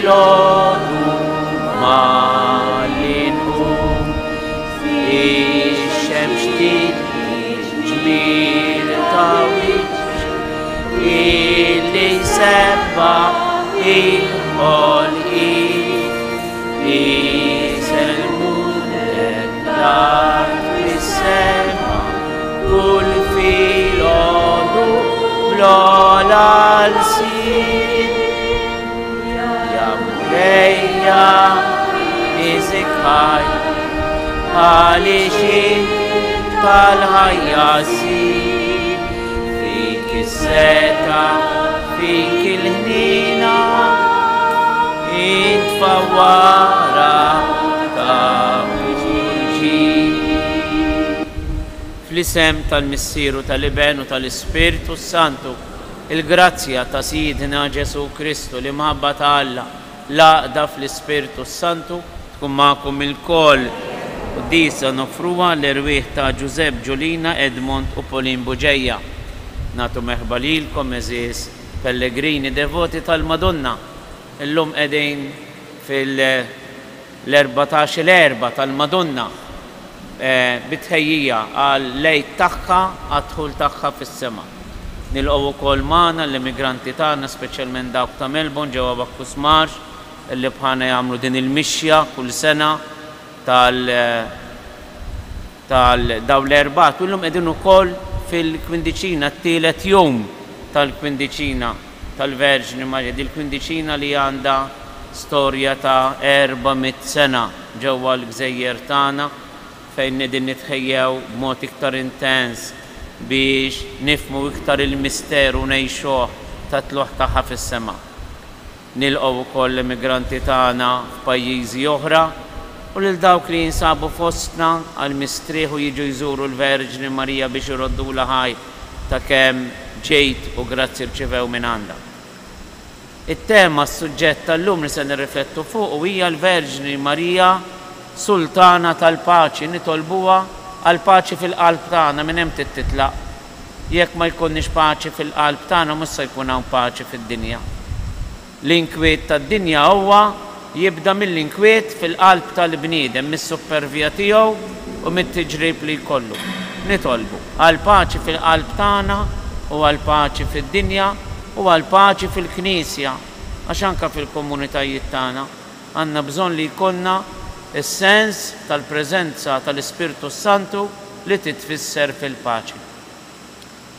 filonu malinhum الشمس جميل طويل اللي سبع الخلق يسلمون الدار في السماء كل filonu بلا السين يا مريا إزكاي علشان طالها ياسين فيك الساتا فيك الهنينة انت فوارا كابوجي فلسم tal-Missieru tal-Iben u tal-Ispiritu Santu il-grazzja ta' Sidna Ġesu Kristu li mħabba ta' Alla laqda fl-Ispiritu Santu tkun magħkom il-koll u disa nofruha l-irwieħ ta' Giuseppe Giulina Edmond u Pauline Buġejja. Nagħtu merħba lilkom eżis pellegrini devoti tal-Madonna. Illum qegħdin fil-14 l-erba tal-Madonna bitħejjija għal lejt tagħha għad-dħul tagħha fis-sema. Nilqgħu wkoll magħna l-immigranti tagħna speċjalment dawk ta' Melbourne ġewwa Bakkus Marsh illi bħalna jagħmlu din il-mixja kull sena dawn l-erbat. Illum qegħdin ukoll fil-kwindiċina t-tielet jum tal-kwindiċina tal-Verġni Marja. Di l-kwindiċina li għandha storja ta' 400 sena ġewwa l-Gżejjer tagħna fejn qegħdin nitħejjew b'mod iktar intens biex nifhmu iktar il-misteru ngħixuh ta' tluħ tagħha fis-sema. Nilqgħu wkoll l-immigranti tagħna f'pajjiżi oħra u lil dawk li jinsabu fostna għal mistrieħu jiġu jżuru l-Verġni Marija biex iroddula ħaj ta' kemm ġejt u grazzi rċevew minn għandha. It-tema s-suġġett tal-lum li se nirriflettu fuq hija l-Verġni Marija Sultana tal-Paċi. Nitolbuha għal paċi fil-qalb tagħna minn hemm titlaq. Jekk ma jkunniex paċi fil-qalb tagħna mhux se jkun hawn paċi fid-dinja. L-inkwiet tad-dinja huwa jibda mill-inkwiet fil-qalb tal-bniedem, mis-supervija tiegħu u mit-tiġrib li jkollu. Nitolbu għal paċi fil-qalb tagħna u għal paċi fid-dinja u għal paċi fil-Knisja għax anke fil-komunitajiet tagħna għandna bżonn li jkollna is-sens tal-preżenza tal-Ispiritu Santu li titfisser fil-paċi.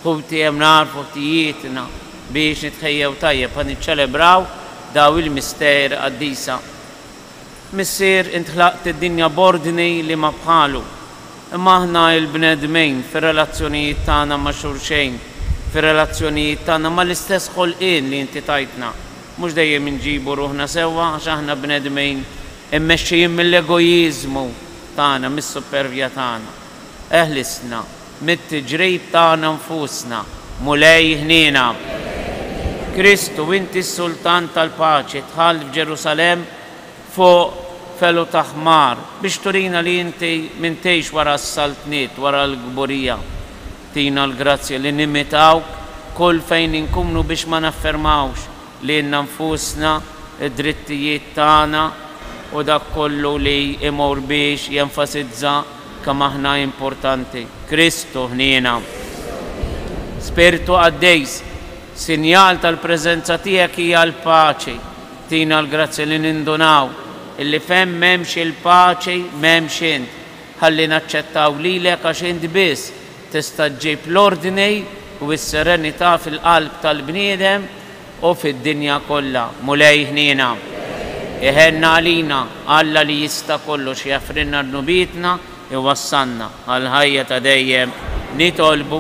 Ħuti hemm narfu ħtijietna biex nitħejjew tajjeb ħa niċċelebraw daw il-mister qaddisa. Missier intħlaqt id-dinja b'ordni li ma bħalu. Imma aħna l-bnedmejn fir-relazzjonijiet tagħna ma' xulxejn, fir-relazzjonijiet tagħna mal-istess ħolqien li inti tajtna. Mhux dejjem inġibu ruħna sewwa għax aħna bnedmejn immexxijin mill-egojiżmu tagħna, mis-supervja tagħna. Eħlisna mit-tiġrib tagħna nfusna, mulej ħniena. Kristu inti s-Sultan tal-Paċi tħall f'Ġerusalem fuq felu ta' ħmar biex turina li inti m'intejx wara s-saltniet, wara l-gburija. Tina l-grazzja li nimitawk kull fejn inkunu biex ma naffermawx li nfusna id-drittijiet tagħna u dak kollu li imur biex jenfasizza kemm aħna importanti. Kristu ħniena. Spiritu għaddejs, sinjal tal-preżenza tiegħek hija l-paċi. Tina l-grazzja li nindunaw illi femm m'hemmx il-paċi m'hemmx int. Ħalli naċċettaw lilek għax int biss tista' ġġib l-ordni u s-serenità fil-qalb tal-bniedem u fid-dinja kollha. Mulej ħniena. Iħenna għalina Alla li jista' kollox jafrinna rnubietna iwassalna għal ħajja ta' dejjem. Nitolbu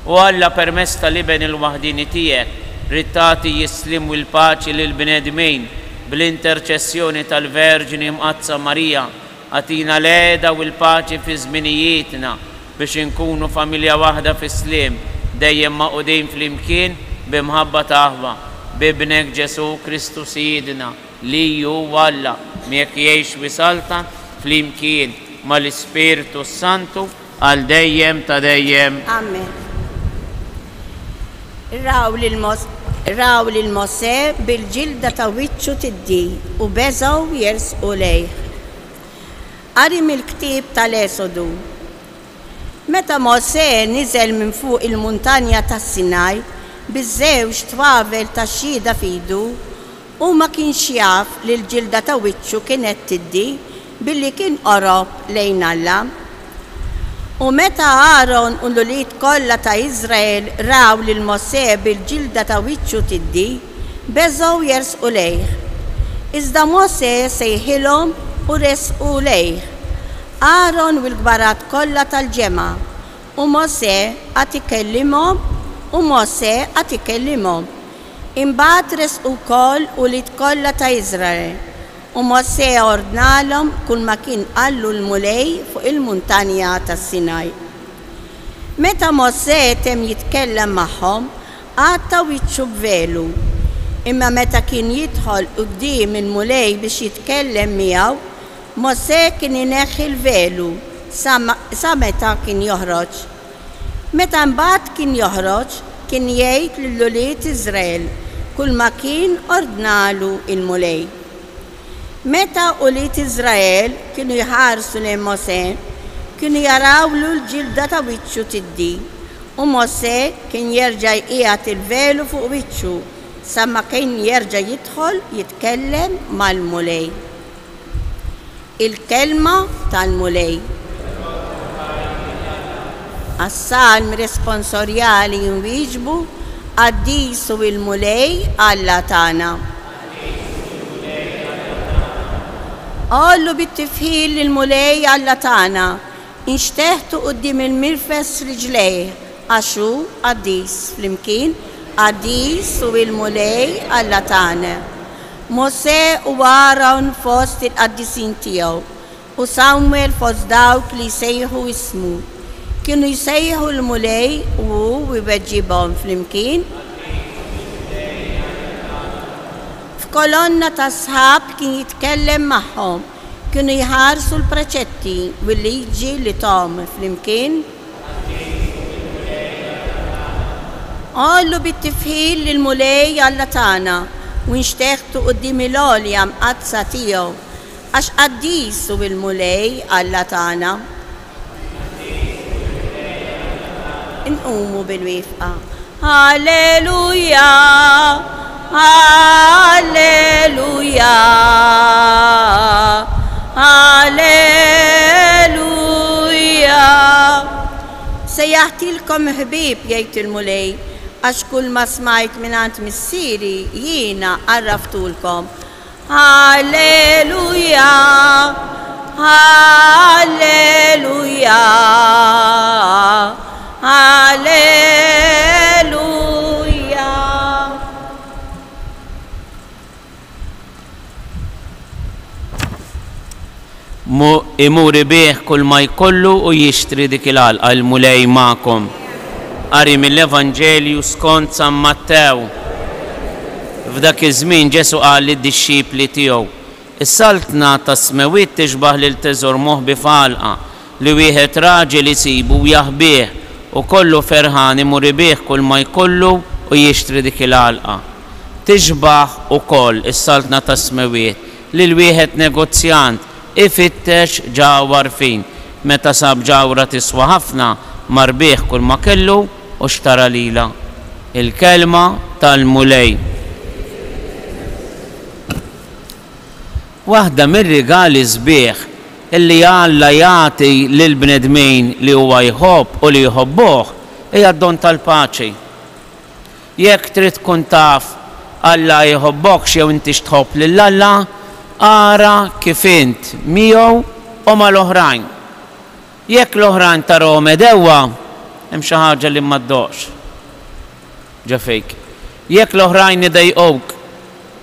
u Alla permezz tal-Iben il-waħdini tiegħek rittati jislimu l-paċi lil bnedmejn bl-interċessjoni tal-Verġini Mqazza Marija. Għatina l-għeda u l-paċi fi żminijietna biex inkunu familja waħda fis-sliem dejjem maqudin flimkien b'imħabba taħwa b'ibnek Ġesu Kristu Sidna li hu Alla miegħek jgħix wisalta flimkien mal-Ispiritu Santu għal dejjem ta' dejjem. Amen. raw lil Mosè bil-ġilda ta' wiċċu tiddi u beżgħu jersqu lejh. Qari mill-ktieb tal-Esodu. Meta Mosè niżel minn fuq il-muntanja tas-Sinaj biż-żewġ twavel tax-xhieda f'idu u ma kienx jaf li l-ġilda ta' wiċċu kienet tiddi billi kien qorob lejn Alla. U meta Aaron u l-ulied kollha ta' Iżrael raw lil Mosè bil-ġilda ta' wiċċu tiddi, beżgħu jersqu lejh. Iżda Mosè sejħilhom u resqu lejh. Aaron u l-kbarat kollha tal-ġemgħa u Mosè qed ikellimhom u Mosè qed ikellimhom. Imbagħad resqu wkoll ulied kollha ta' Iżrael u Mosè ordnalhom kull ma kien qallu l-mulej fuq il-muntanja tas-Sinaj. Meta Mosè tem jitkellem magħhom, għatta wiċċu b'velu. Imma meta kien jidħol quddiem il-mulej biex jitkellem miegħu, Mosè kien ineħħi l-velu sa meta kien joħroġ. Meta mbagħad kien joħroġ, kien jgħid lill-ulied Iżrael kull ma kien ordnalu il-mulej. Meta ulied Iżrael kienu jħarsu lejn Mosè, kienu jarawlu l-ġilda ta' wiċċu tiddi u Mosè kien jerġa' jqiegħed il-velu fuq wiċċu sa ma kien jerġa' jidħol jitkellem mal-mulej. Il-kelma tal-mulej. Għas-salm responsorjali jinwieġbu qaddisu il-mulej Alla tagħna. Qollu bit-tifħil il-mulej Alla tagħna, inxteħtu quddiem il-mirfes riġlejh għaxu qaddis flimkien qaddisu il-mulej Alla tagħna. Mosè u Aaron fost il-qaddisin tiegħu u Samuel fost dawk li jsejħu ismu. Kienu jsejħu l-mulej u iweġġibhom flimkien. F'kolonna ta' sħab kien jitkellem magħhom, kienu jħarsu l-preċetti u l-liġi li tom flimkien. Qollu bit-tifħil lill-mulej Alla tagħna u nxteħtu quddiem il-għolja mqazza tiegħu għax qaddisu il-mulej Alla tagħna. Inqumu bil-wifqa. Halleluja, halleluja, halleluja. Sejjaħtilkom ħbieb jgħid il-mulej għax kull ma smajt minant missieri jiena għarraftulkom. Halleluja, halleluja, halleluja. Imur bih kull ma jkollu u jixtri dik il-għalqa l-mulej magħkom. Qari mill-Evanġelju skont San Mattew. F'dak iż-żmien Ġesu qal lid-dixxipli tiegħu: is-saltna ta' smewiet tixbaħ lil teżor moħbi f'għalqa li wieħed raġel isibu u jaħbih u kollu ferħan imur bih kull ma jkollu u jixtri dik il-għalqa. Tixbaħ ukoll is-saltna ta' smewiet lil wieħed negozjant ifittex ġawwar fin. Meta sab ġawra tiswa ħafna mar bih kull ma kellu u xtara lila. Il-kelma tal-mulej. Waħda mir-rigali sbieħ illi Alla jagħti lil bnedmin li huwa jħobb u li jħobbuh hija d-don tal-paċi. Jekk trid tkun taf Alla jħobbok jew inti x'tħobb lil Alla, ara kif int miegħu u mal-oħrajn. Jekk l-oħrajn tarahom edewwa, hemm xi ħaġa li ma ddoqx. Ġa fejk. Jekk l-oħrajn idejquk,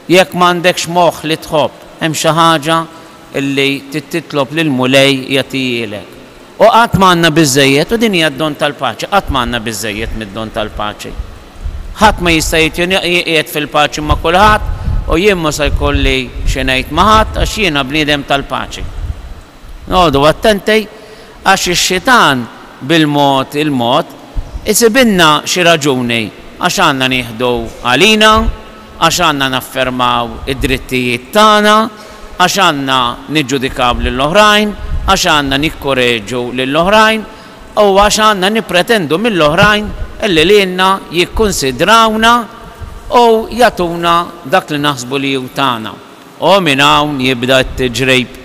jekk m'għandekx moħħ li tħobb, hemm xi ħaġa illi titlob lill-mulej jagħtihilek. U qatt m'għandna biżżejjed u din hija d-don tal-paċi, qatt m'għandna biżżejjed mid-don tal-paċi. Ħadd ma jista' jqiegħed fil-paċi ma' kulħadd u jien ma se jkolli xi ngħid ma' ħadd għax jiena bniedem tal-paċi. Noqogħdu attenti għax ix-xitan bil-mod isibilna xi raġuni għax għandna nieħdu għalina, għax għandna naffermaw id-drittijiet tagħna, għax għandna niġġudikaw lill-oħrajn, għax għandna nikkoreġu lill-oħrajn, u għax għandna nippretendu mill-oħrajn illi lilna jikkunsidrawna u jagħtuna dak li naħsbu li hu tagħna. U minn hawn jibda t-tiġrejb.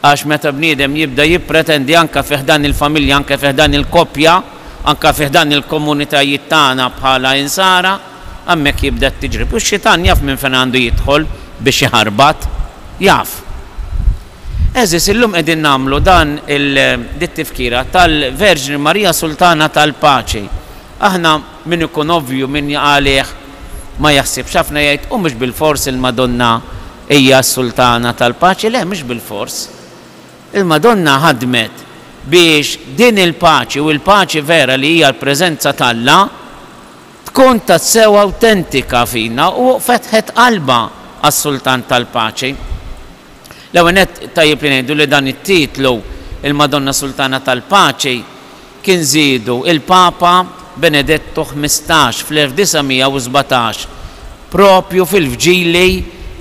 Għax meta bniedem jibda jippretendi anke fih dan il-familja, anke fih dan il-koppja, anke fih dan il-komunitajiet tagħna bħala insara, hemmhekk jibda t-tiġrib. U x-xitan jaf minn fejn għandu jidħol biex jaħarbat, jaf. Eżis illum qegħdin nagħmlu dan dit-tifkira tal-Verġni Marija Sultana tal-Paċi. Aħna min ikun ovvju min għalih ma jaħsibx ħafna jgħid u mhux bil-fors il-Madonna hija s-Sultana tal-Paċi, le mhux bil-fors. Il-Madonna ħadmet biex din il-paċi u l-paċi vera li hija l-preżenza tal-Alla tkun tassew awtentika fina u fetħet qalba għas-Sultan tal-Paċi. L-ewwel tajjeb li ngħidu li dan it-titlu il-Madonna Sultana tal-Paċi kien żiedu il-Papa Benedetto XV fl-1917 propju fil-fġili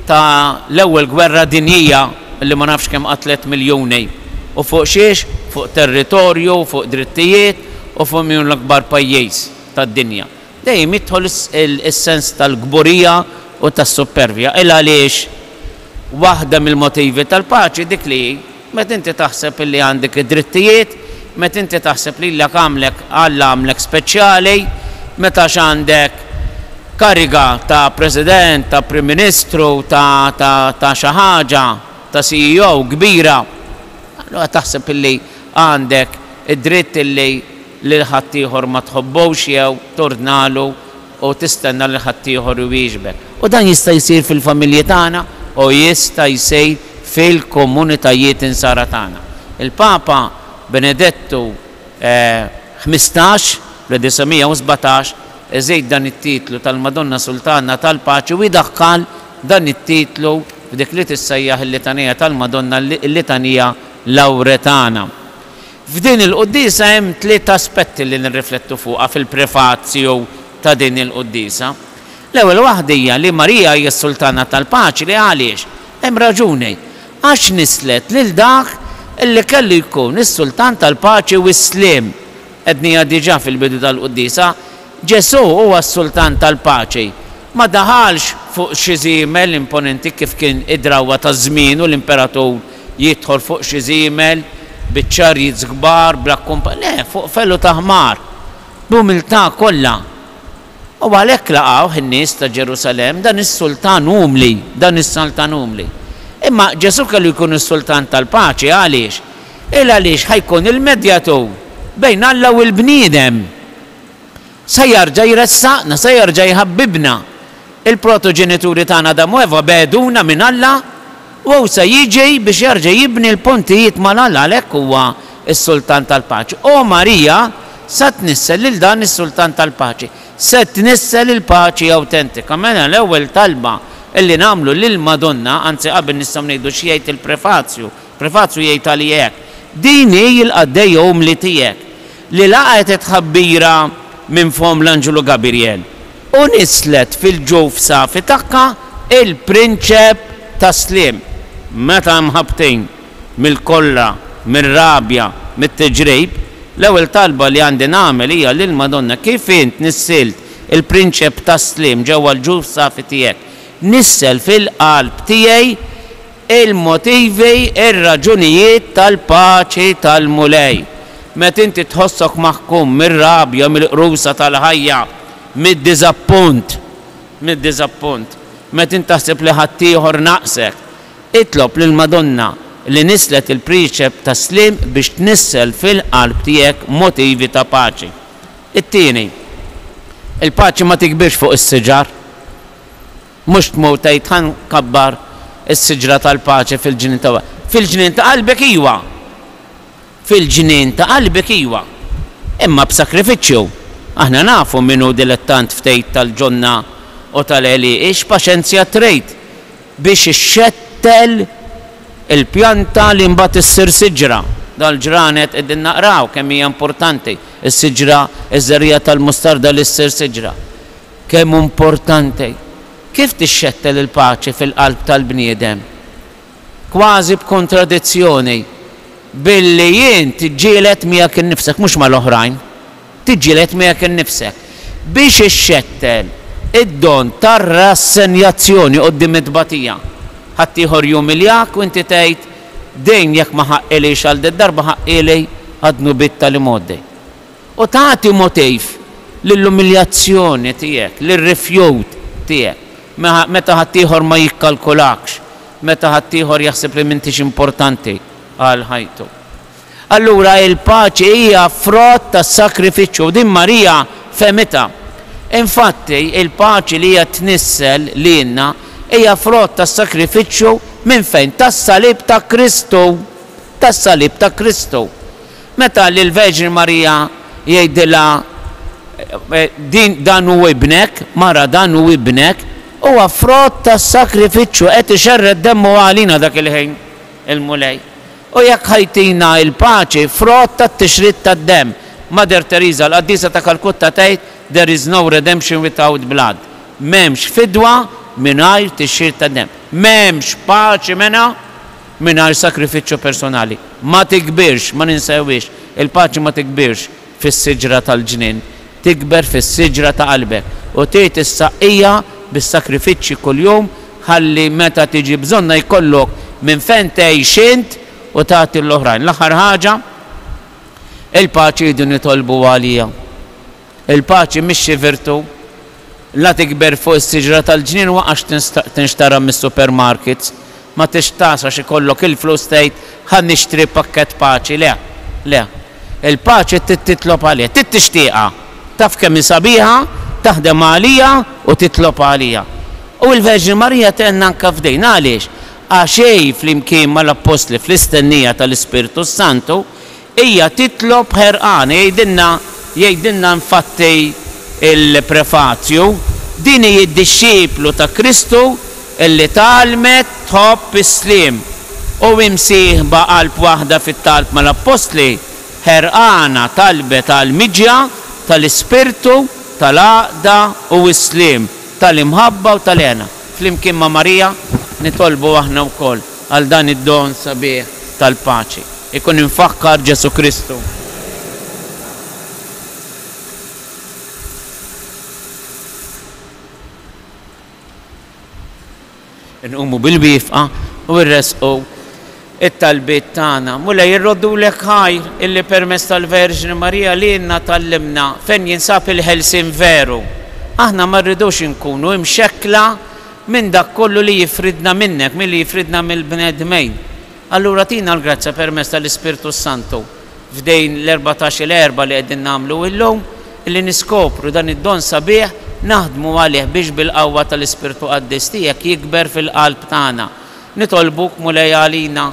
ta' l-ewwel gwerra dinjija li ma nafx kemm qatlet miljuni. U fuq xiex? Fuq territorju, fuq drittijiet u fuq min l-akbar pajjiż tad-dinja. Dejjem jidħol is-sens tal-gburija u tas-supervja. Il għaliex waħda mill-motivi tal-paċi dik li meta inti taħseb li għandek id-drittijiet, meta inti taħseb li Alla għamlek speċjali, meta għandek kariga ta' President, ta' Prim Ministru, ta' xi ħaġa, ta' CEO kbira, allura taħseb li għandek id-dritt li l-ħaddieħor ma tħobbux jew tornalu u tistenna li ħaddieħor jwieġbek. U dan jista' jsir fil-familji tagħna u jista' jsir fil-komunitajiet insara tagħna. Il-Papa Benedetto XV fl-1917 eżejt dan it-titlu tal-Madonna Sultana tal-Paċi u jdaħħal dan it-titlu f'dik li tissejjaħ il-litanija tal-Madonna il-litanija Lawretana. F'din il-quddisa hemm tliet aspetti li nirriflettu fuqha fil-prefazzju ta' din il-quddisa. L-ewwel waħda hija li Marija hija s-Sultana tal-Paċi li għaliex hemm raġuni għax nislet lil dak illi kellu jkun is-Sultan tal-Paċi u s-Slim. Qednija diġà fil-bidu tal-quddisa, Ġesu huwa s-Sultan tal-Paċi. Ma daħalx fuq xi żiemel imponenti kif kien id-drawwa taż-żmien u l-imperatur jidħol fuq xi żiemel biċ-ċarjiet kbar bl-akkumpa. Le, fuq fellu ta' ħmar, b'umiltà kollha. U għalhekk laqgħu in-nies ta' Ġerusalemm dan is-Sultan umli, dan is-Sultan umli. Imma Ġesu kellu jkun is-Sultan tal-Paċi għaliex? Għaliex ħajkun il-medjatur bejn Alla u l-bniedem. Se jerġa' jressaqna, se jerġa' jħabbibna. Il-protoġenituri tagħna Adamu u Eva beduna minn Alla u se jiġi biex jerġa' jibni l-pontijiet mal-Alla għalhekk huwa s-Sultan tal-Paċi. U Marija se tnissel lil dan is-Sultan tal-Paċi. Se tnissel il-paċi awtentika. Mela l-ewwel talba illi nagħmlu lil Madonna, anzi qabel nistgħu ngħidu xi jgħid il-prefazzju. Prefazzju jgħid għalijek. Din hi l-qaddej umli tiegħek li laqgħet tħabbira minn fom l-Anġelu Gabriel. U nislet fil-ġuf safi tagħha il-prinċep ta' Slim. Meta mħabtin mill-kolla, mir-rabja, mit-tiġrejb, l-ewwel talba li għandi nagħmel hija lil Madonna kif int nissilt il-prinċep ta' Slim ġewwa l-ġuf safi tiegħek. Nissel fil-qalb tiegħi il-motivi, ir-raġunijiet tal-paċi tal-mulej. Meta inti tħossok maħkum mir-rabja, mill-qrusa tal-ħajja, mid-diżappunt, meta inti taħseb li ħaddieħor naqsek, itlob lil Madonna li nislet il-prinċep ta' Slim biex tnissel fil-qalb tiegħek motivi ta' paċi. It-tieni, il-paċi ma tikbirx fuq is-siġar. Mhux tmut tgħid ħankabbar is-siġra tal-paċi fil-ġnien ta' fil-ġnien ta' qalbek iwa. Fil-ġnien ta' qalbek iwa. Imma b'sakrifiċċju. Aħna nafu minnu dilettant ftejt tal-ġonna u tal-eli ix paċenzja trejt biex ixxettel il-pjanta li mbagħad issir siġra. Dal-ġranet qegħdin naqraw kemm hija importanti is-siġra, iż-żerrija tal-mustarda li ssir siġra. kemm importanti. Kif tixxettel il-paċi fil-qalb tal-bniedem? Kważi b'kontradizzjoni billi jien tiġġieled miegħek innifsek mhux mal-oħrajn, tiġġieled miegħek innifsek biex ixxettel id-don tar-rassenjazzjoni quddiem it-tbatija. Ħadd ieħor jumiljak u inti tgħid dejn jekk ma ħaqqilix għal darba ħaqqili għadnu bitta li moddi. U tagħti motiv lill-umiljazzjoni tiegħek, lir-rifjut tiegħek. Meta ħadd ieħor ma jikkalkulakx, meta ħadd ieħor jaħseb li m'intix importanti għal ħajtu. Allura il-paċi hija frott tas-sakrifiċċju din Marija femita. Infatti il-paċi li hija tnissel lilna hija frott tas-sakrifiċċju minn fejn? Tas-salib ta' Kristu. Tas-salib ta' Kristu. Meta lill-Verġin Marija jgħidilha dan hu ibnek, mara dan hu ibnek, huwa frott tas-sakrifiċċju qed ixerred demmu għalina dak il-ħin il-mulej. U jekk ħajtina il-paċi frott tat-tixrid tad-demm. Mother Teresa l-Qaddisa ta' Kalkutta tgħid there is no redemption without blood. M'hemmx fidwa mingħajr tixrid tad-demm. M'hemmx paċi mingħajr sakrifiċċju personali. Ma tikbirx, ma ninsewix, il-paċi ma tikbirx fis-siġra tal-ġnien, tikber fis-siġra ta' qalbek. U tgħid issa hija bis-sakrifiċċji kuljum ħalli meta tiġi bżonna jkollok minn fejn tgħix int u tagħti l-oħrajn. L-aħħar ħaġa il-paċi jridu nitolbu għalija. Il-paċi mhix xi virtu la tikber fuq is-siġra tal-ġnien waqgħax tinxtara mis-supermarkets. Ma tixtax għax ikollok il-flus tgħid ħan nixtri pakkett paċi. Le, le. Il-paċi titlob għalija, tixtieqha. Taf kemm sabiħa, taħdem għalija u titlob għalija. U l-Verġin Marija tenna anke f'dejn għaliex? Għaxej flimkien mal-Apostli fl-istennija tal-Ispiritu Santu hija titlob ħerqan, jgħidilna infatti il-prefazju din hi d-disċiplu ta' Kristu illi talmet tħobb is-sliem u imsieħba qalb waħda fit-talb mal-Apostli ħerqana talbet għall-miġja tal-Ispirtu tal-għaqda u s-sliem tal-imħabba u tal-għena. Flimkien ma' Marija nitolbu aħna wkoll għal dan id-don sabiħ tal-paċi. Ikun infakkar Ġesu Kristu. Nqumu bil-wifqa u rresqu it-talbiet tagħna. Mulej jirroddulek ħajr illi permezz tal-Verġin Marija lilna tallimna fejn jinsab il-ħelsien veru. Aħna ma rridux inkunu imxekkla minn dak kollu li jifridna minnek, milli jifridna mill-bnedmejn. Allura tina l-grazza permezz tal-Ispirtu Santu f'dejn l-14 l-erba li qegħdin nagħmlu illum illi niskopru dan id-don sabiħ naħdmu għalih biex bil-qawwa tal-Ispirtu Qaddis tiegħek jikber fil-qalb tagħna. Nitolbuk mulej għalina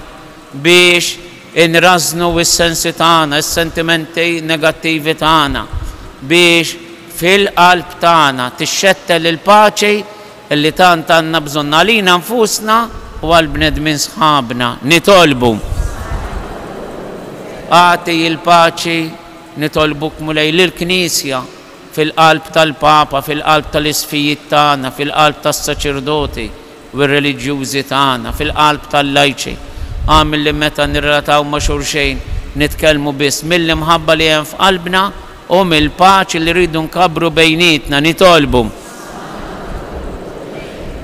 biex inrażnu s-sensi tagħna, s-sentimenti negattivi tagħna, biex fil-qalb tagħna tixxettel il-paċi illi tant għandna bżonn għalina nfusna u għall-bnedmin sħabna. Nitolbu għati il-paċi, nitolbuk mulej lill-Knisja fil-qalb tal-Papa, fil-qalb tal-isfijiet tagħna, fil-qalb tas-saċerdoti u r-reliġjużi tagħna, fil-qalb tal-lajċi. Għamil li meta nirrataw ma' xulxejn nitkellmu biss mill-imħabba li hemm f'qalbna u mill-paċi li rridu nkabru bejnietna. Nitolbu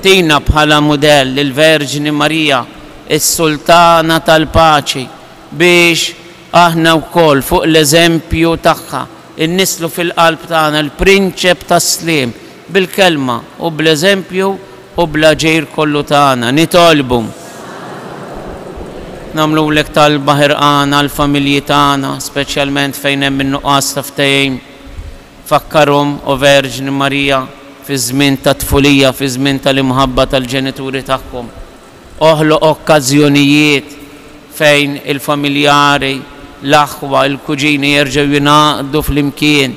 tina bħala mudell lill-Verġini Marija, is-Sultana tal-Paċi, biex aħna wkoll fuq l-eżempju tagħha innislu fil-qalb tagħna l-prinċep tas-sliem bil-kelma u bl-eżempju u bl-ġejr kollu tagħna. Nitolbu nagħmlulek talba ħerqana għall-familji tagħna, speċjalment fejn hemm in-nuqqas ta' ftehim. Fakkarhom u Verġini Marija fi żmien ta' tfulija, fi żmien tal-imħabba tal-ġenituri tagħhom. Oħloq okkażjonijiet fejn il-familjari, l-aħwa, il-kuġini jerġgħu jingħaqdu flimkien.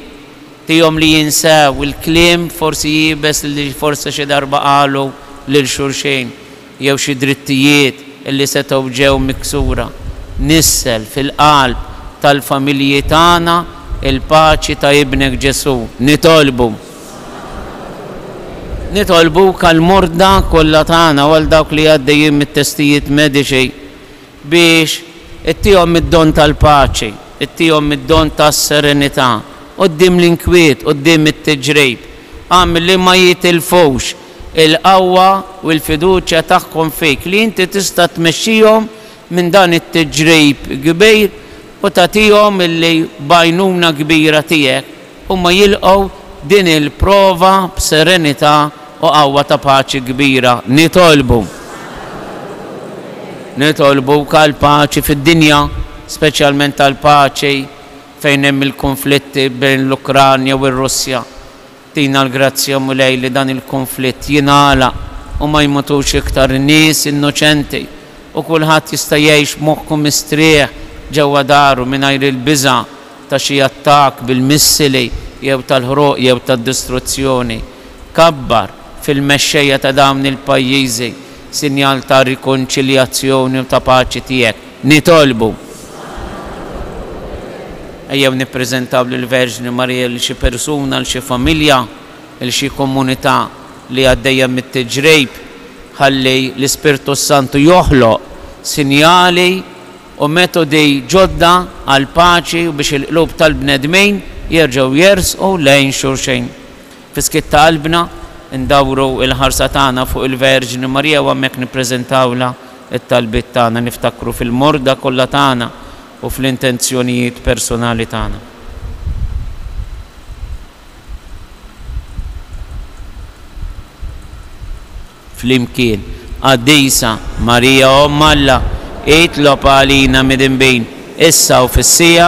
Tihom li jinsew il-kliem forsi jibes li forsi xi darba qalu lil xulxejn jew xi drittijiet illi setgħu ġew miksura. Nissel fil-qalb tal-familji tagħna il-paċi ta' ibnek Ġesu. Nitolbu nitolbuk għall-morda kollha tagħna u għal dawk li għaddejjin mit-testijiet mediċi biex ittihom id-don tal-paċi, ittihom id-don tas-serenità quddiem l-inkwiet, quddiem it-tiġrejb. Għamil li ma jitilfux il-qawwa u l-fiduċja tagħhom fik li inti tista' tmexxihom minn dan it-tiġrejb kbir u tagħtihom illi bajnuna kbira tiegħek huma jilqgħu din il-prova b'serenità u qawwa ta' paċi kbira. Nitolbu għal paċi fid-dinja, speċjalment għal paċi fejn hemm il-konflitti bejn l-Ukranja u r-Russja. Tina l-grazzja mulej li dan il-konflitt jingħalaq u ma jmutux iktar nies innoċenti u kulħadd jista' jgħix moħħu mistrieħ ġewwa daru mingħajr il-biża' ta' xi attakk bil-missili jew tal-ħruq jew tad-distruzzjoni. Kabbar fil-mexxejja ta' dawn il-pajjiżi sinjal ta' rikonċiljazzjoni u ta' paċi tiegħek. Nitolbu ejjew nippreżentaw lill-Verġni Marija l xi persuna, l xi familja, l xi komunità li għaddejja mit-tiġrejb ħalli l-Ispirtu Santu joħloq sinjali u metodi ġodda għal paċi u biex il-qlub tal-bnedmin jerġgħu jersqu lejn xulxejn. Fi-skitt ta' qalbna ndawru il-ħarsa tagħna fuq il-Verġni Marija u hemmhekk nippreżentawla it-talbiet tagħna, niftakru fil-morda kollha tagħna u fl-intenzjonijiet personali tagħna. Flimkien Qaddisa Marija Omm Alla itlob għalina midinbin issa u fis-sija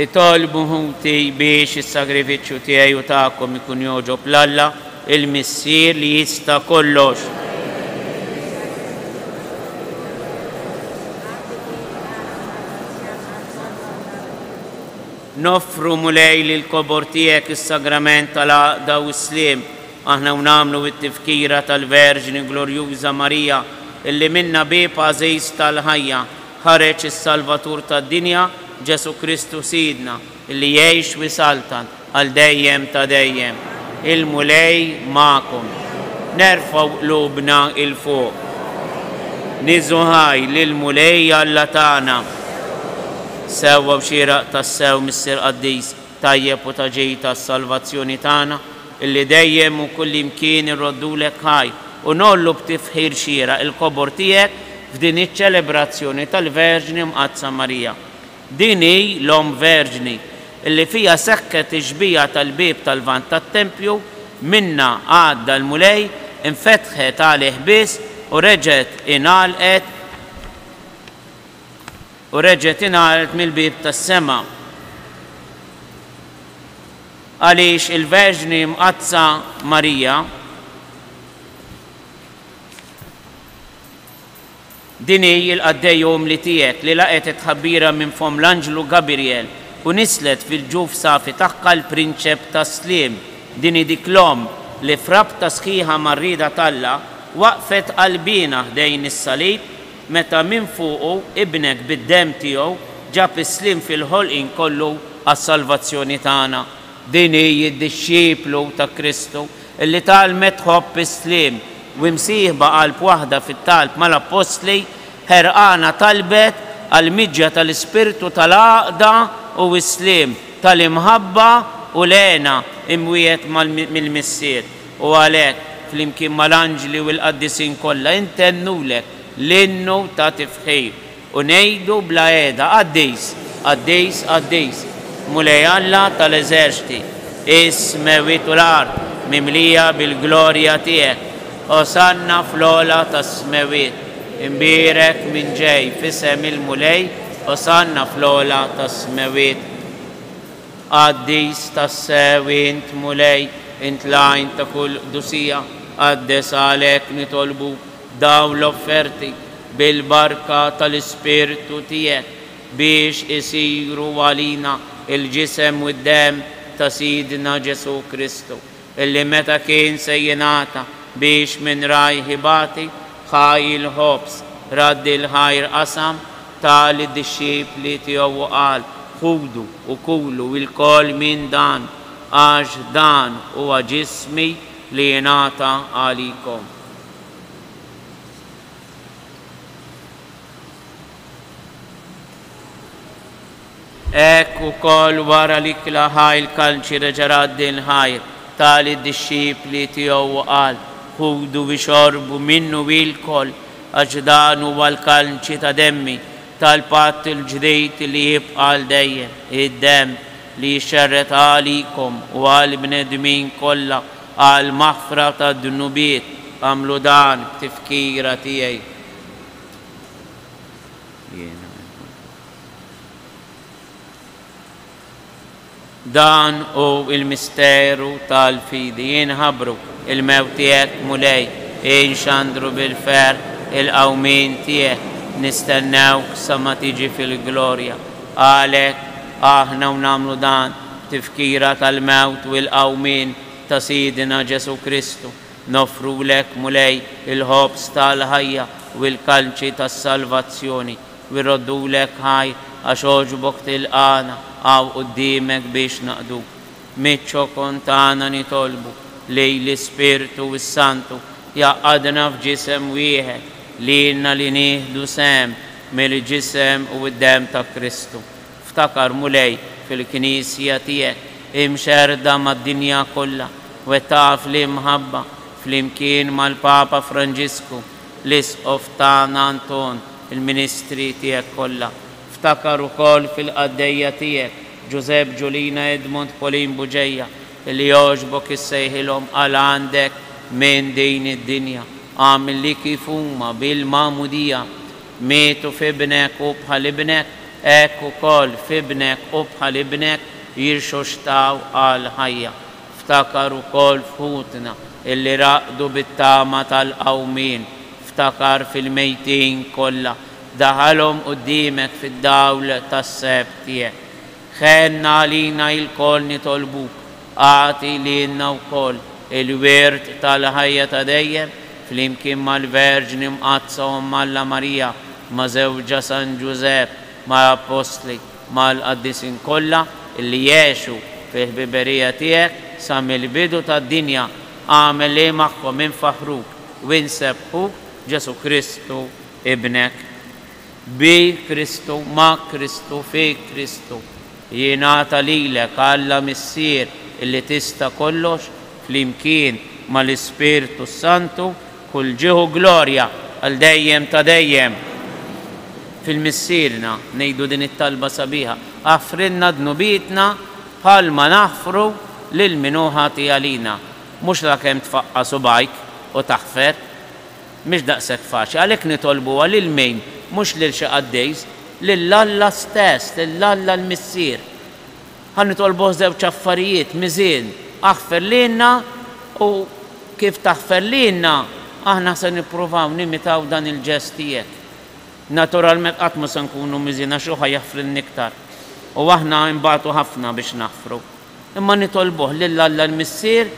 Itolbu ħuti biex is-sagrifiċċju tiegħi u tagħkom ikun jogħġob l-Alla il-Missier li jista' kollox. Noffru mulej lil kobor tiegħek is-sagrament tal-Għaqda u s-Sliem. Aħna nagħmlu t-tifkira tal-Verġni Glorjuża Marija illi minna bib għażiż tal-ħajja ħareġ is-Salvatur tad-dinja Ġesu Kristu Sidna illi jgħix wisaltan għal dejjem ta' dejjem. Il-mulej ma'kom. Nerfgħu qlubna il-fuq. Niżuħaj lil-mulej Alla tagħna. Sewwa b'xieraq tas-sew Missier Qaddis tajjeb u taġej tas-salvazzjoni tagħna illi dejjem u kull imkien irroddulek ħaj u nollu b'tifħir xieraq il-kobor tiegħek f'din iċ-ċelebrazzjoni tal-Verġni Mqazza Marija. Din hi l-Omm Verġni illi fija sekket ix-xbija tal-bib tal-vant tat-Tempju minna għadda l-mulej infetħet għalih biss u reġgħet ingħalqet mill-bib tas-sema. Għaliex il-Verġni Mqazza Marija din hi l-qaddejjum li tiegħek li laqet it-tħabbira minn fom l-Anġlu Gabriel u nislet fil-ġuf safi tagħha l-prinċep tas-Sliem. Din hi dik l-omm li frabta sħiħa mar-rieda talla waqfet qalbina ħdejn is-salib meta minn fuqu ibnek bid-demm tiegħu ġab is-Sliem fil-ħolqien kollu għas-salvazzjoni tagħna. din hi d-disċiplu ta' Kristu illi talmet tħobb is-sliem u msieħba qalb waħda fit-talb mal-apostli ħerqana talbet għal miġġa tal-Ispirtu tal-għaqda u s-sliem tal-imħabba u lena imwiet mill-missier u għalhekk flimkien mal-anġli u l-qaddisin kollha intennulek l-innu ta' tifħir u ngħidu bla qiegħda Qaddis, Qaddis, Qaddis, mulej Alla tal-eżerċiti, is-semawit u l-art mimlija bil-glorja tiegħek. Osanna fl-ola tas-semawit, imbierek minn ġej f'isem il-mulej, osanna fl-ola tas-semawit. Qaddis tas-sew int mulej, int lajn ta' kull dusija, qaddes għalek nitolbu daw l-offerti bil-barka tal-Ispirtu tiegħek biex isiru għalina il-ġisem u d-dem ta' Sidna Ġesu Kristu, illi meta kien se jingħata biex minn rajħibati ħaj il-ħobs raddi l-ħajr qasam tal-disċipli tiegħu qal ħudu u kulu il-kol minn dan għax dan huwa ġismi li jingħata għalikom. Ek ukoll wara li kla ħajl kalċi reġa' raddi l-ħajr tal-disċipli tiegħu qal ħudu biex xorbu minnu il-kol għax dan huwa l-kalċi ta' demmi tal-patt il-ġdid li jibqa' l dejjem id-dem li jxerret għalikom u għal bnedmin kollha għal maħfra ta' d-nubiet għamlu dan b'tifkira tiegħi. Dan u il-misteru tal-fidi jinħabru il-mew tiegħek mulej inxandru bil-fer il-qawmin tiegħek nistennewk sa ma tiġi fil-glorja għalek aħna u namlu dan tifkira tal-mewt u l-qawmin ta' Sidna Ġesu Kristu nofrulek mulej il-ħobs tal-ħajja u l-kalċi tas-salvazzjoni u rroddulek ħaj għax oġbok tilqana għaw qudiemek biex naqdu. Miċċo kontana nitolbu lej l-Ispirtu u s-Santu jaqadna f'ġisem wieħed li inna li nieħdu sem mill-ġisem u d-dem ta' Kristu. Ftakar mulej fil-Knisja tiegħek imxerda mad-dinja kollha u taf li mħabba flimkien mal-Papa Franġisku l-Isqof tagħna Anton il-Ministri tiegħek kollha. Ftakar ukoll fil-qaddejja tiegħek Giuseppe Giulina Edmond Polin Buġejja li jogħġbok issejħilhom għal għandek minn din id-dinja għamil li kif huma bil-magħmudija mietu f'ibnek u bħal ibnek hekk ukoll f'ibnek u bħal ibnek jirxu xtaw għal ħajja. Ftakar ukoll f'ħutna illi raqdu bit-tama tal-qawmin. Ftakar fil-mejtin kollha daħalhom quddiemek fid-dawl tas-seb tiegħek. Ħenna għalina il-kol nitolbuk għati lilna wkoll il-wirt tal-ħajja ta' dejjem flimkien mal-Verġni mqazza u Alla Marija ma' żewġa San Giuseppe mal-Apostli mal-qaddisin kollha illi jgħixu fil-ħbiberija tiegħek sa mill-bidu tad-dinja għamel li magħhom infaħruk u nsebħuk Ġesu Kristu ibnek. Bi Kristu, ma' Kristu, fi Kristu jingħata lilek Alla missier illi tista' kollox flimkien mal-Ispirtu Santu kull ġieħu glorja għal dejjem ta' dejjem. Fil-missierna ngħidu din it-talba sabiħa aħfrilna dnubietna bħalma naħfru lil minuħati għalina. Mhux sakemm tfaqqa subajk u taħfer, mhix daqshekk faċli, għalhekk nitolbuha lil min mhux lil xi qaddejs, lill-Alla stess, lill-Alla l-missier. Ħan nitolbuh żewġ affarijiet miżien, aħfer lilna u kif taħfer lilna aħna se nippruvaw nimitaw dan il-ġest tiegħek. Naturalment qatt ma se nkunu miżien għax hu ħajaħfrilni iktar. U aħna nbagħtu ħafna biex naħfru. Imma nitolbuh lill-Alla l-missier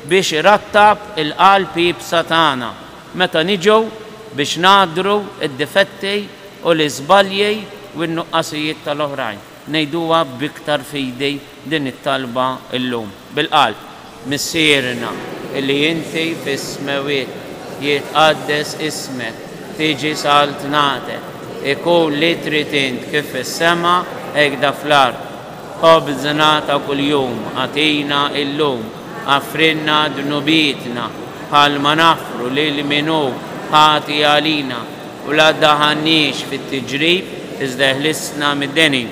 biex irattab il-qalbi b'satana meta niġu biex ngħaddru id-difetti u l-iżbalji u n-nuqqasijiet tal-oħrajn. nejduha biktar fidi din it-talba illum bil-qalb. Missierna illi inti fis-smawiet jitqaddes ismek, tiġi saltnatek, ikun li trid int kif fis-sema hekk da fl-ard. Ħobżna ta' kuljum atina illum, għafrinna dnubitna bħalma nafru lil minu ħati għalina u la daħannix fit-tiġrib iżda eħlisna mid-deni.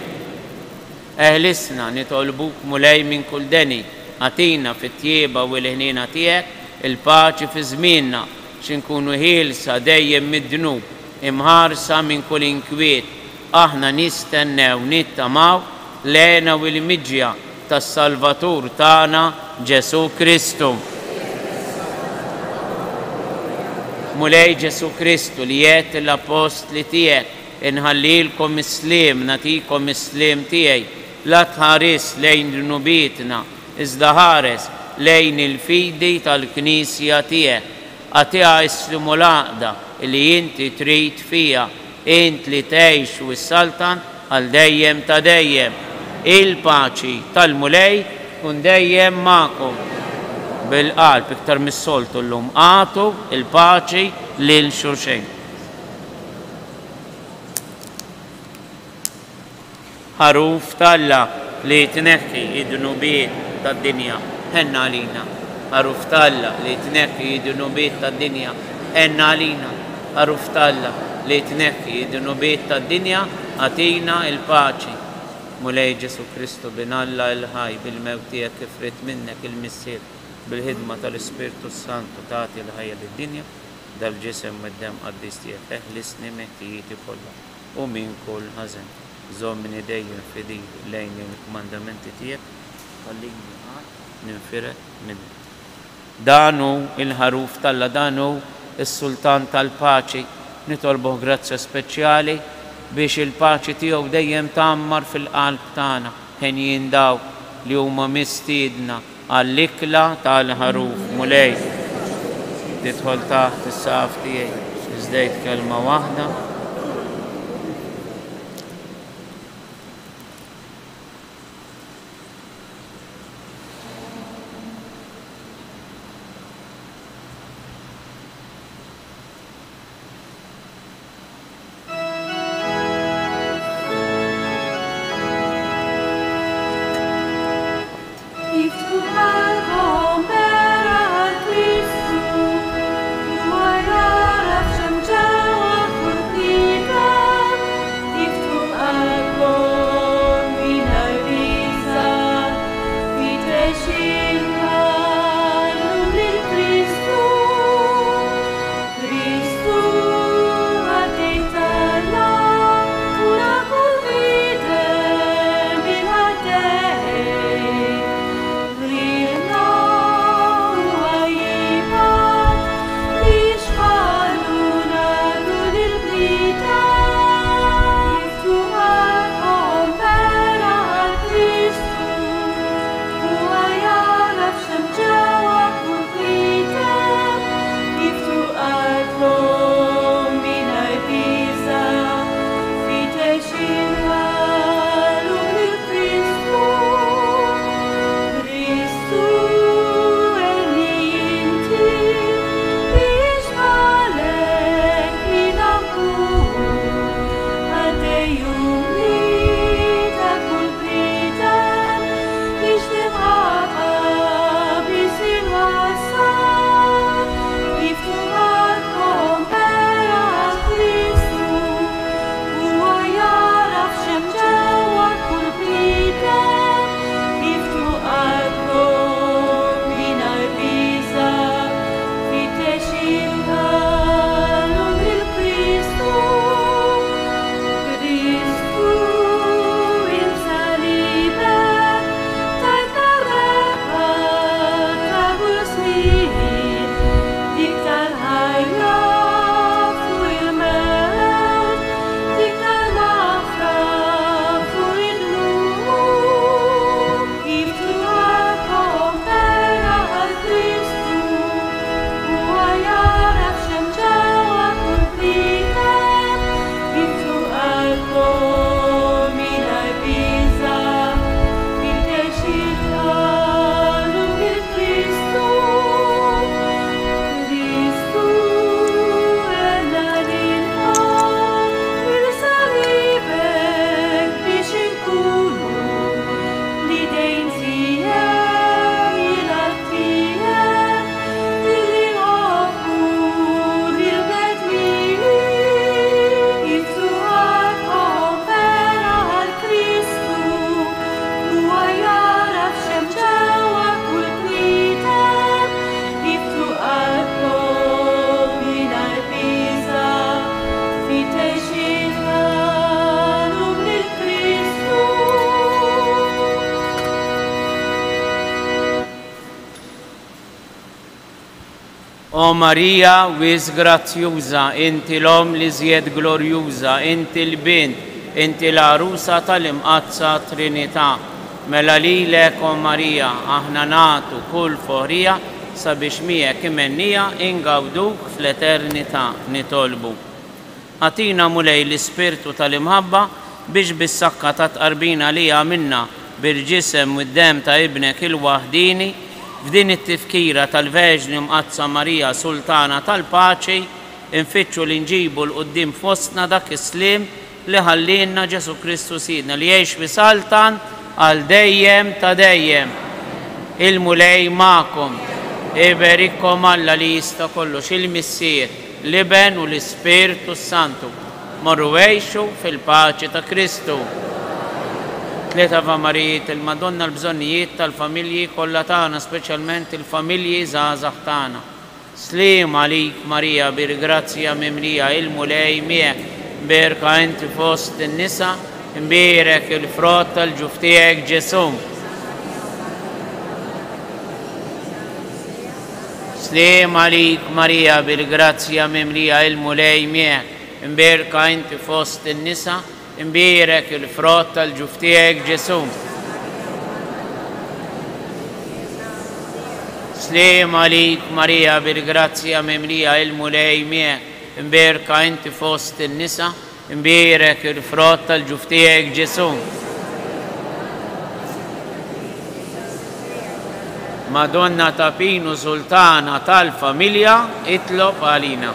Eħlisna nitolbuk mulej minn kull deni, għatina fit-tjieba u l-ħnina tiegħek il-paċi fi żmienna x'inkunu ħielsa dejjem mid-dnub, imħarsa minn kull inkwiet. Aħna nistennew nittamaw lena u l-miġja tas-Salvatur tagħna Ġesu Kristu. Mulej Ġesu Kristu li jgħid l-apostli tiegħek inħallilkom is-sliem, natikom is-sliem tiegħi, la tħares lejn dnubitna iżda ħares lejn il-fidi tal-Knisja tiegħek. Għatiha islimu l-għaqda li inti trid fija, int li tgħix u s-saltan għal dejjem ta' dejjem. Il-paċi tal-mulej kun dejjem magħkom. Bil-qalb iktar mis-soltu llum għatu il-paċi lil xulxejn. Ħaruf talla li tneħħi id-dnubiet tad-dinja ħenna għalina. Ħaruf talla li tneħħi id-dnubiet tad-dinja ħenna għalina. Ħaruf talla li tneħħi id-dnubiet tad-dinja għatina il-paċi. Mulej Ġesu Kristu binalla il-ħaj bil-mewt tiegħek kif rid minnek il-missier bil-ħidma tal-Ispirtu Santu tagħti l-ħajja lid-dinja dal-ġisem u d-dem qaddis tiegħek eħlisni meħtijieti kollha u minn kull ħażen. Żommni dejjem fidi lejn il-kmandamenti tiegħek ħallini ninfiret minn. Danu il-ħaruf talla danu is-Sultan tal-Paċi nitolbuh grazzja speċjali biex il-paċi tiegħu dejjem tagħmmar fil-qalb tagħna ħin daw li huma mistiedna għall-ikla tal-ħaruf. Mulej tidħol taħt is-saqaf tiegħi iżdejt kelma waħda. Wszem działa w O Marija, wis grazzjuża, inti l-om li żjed glorjuża, inti l-bint, inti l-arusa tal-imqazza Trinità. Mela lilek, o Marija, aħna nagħtu kull foħrija sabiex miegħek imennija ingawduk fl-eternità nitolbu. Atina mulej l-ispirtu tal-imħabba biex bis-sakka ta' tqarbina li għamilna bil-ġisem u d-dem ta' ibnek il-waħdini f'din it-tifkira tal-Verġni Mqazza Marija Sultana tal-Paċi infittxu li nġibu l-qudiem fostna dak is-slim li ħallinna Ġesu Kristu Sidna li jgħix fi Saltan għal dejjem ta' dejjem. Il-mulej ma'kom, iberikkom Alla li jista' kollox il-Missier, l-Iben u l-Ispirtu Santu. Morru għejxu fil-paċi ta' Kristu. Tlieta Ava Marijiet il-Madonna l-bżonnijiet tal-familji kollha tagħna, speċjalment il-familji żgħażagħ tagħna. Slim għalik Marija bil-grazzja mimlija il-mulej miegħek, berka inti fost in-nisa, imbierek il-frott tal-ġuf tiegħek Ġesu. Slim għalik Marija bil-grazzja mimlija il-mulej miegħek, imbierka inti fost in-nisa, imbierek il-frott tal-ġuf tiegħek Ġesu. Slim għalik Marija bil-grazzja mimlija il-mulej miegħek, imbierka inti fost in-nisa, imbierek il-frott tal-ġuf tiegħek Ġesu. Madonna ta' Pinu Sultana tal-familja, itlob għalina.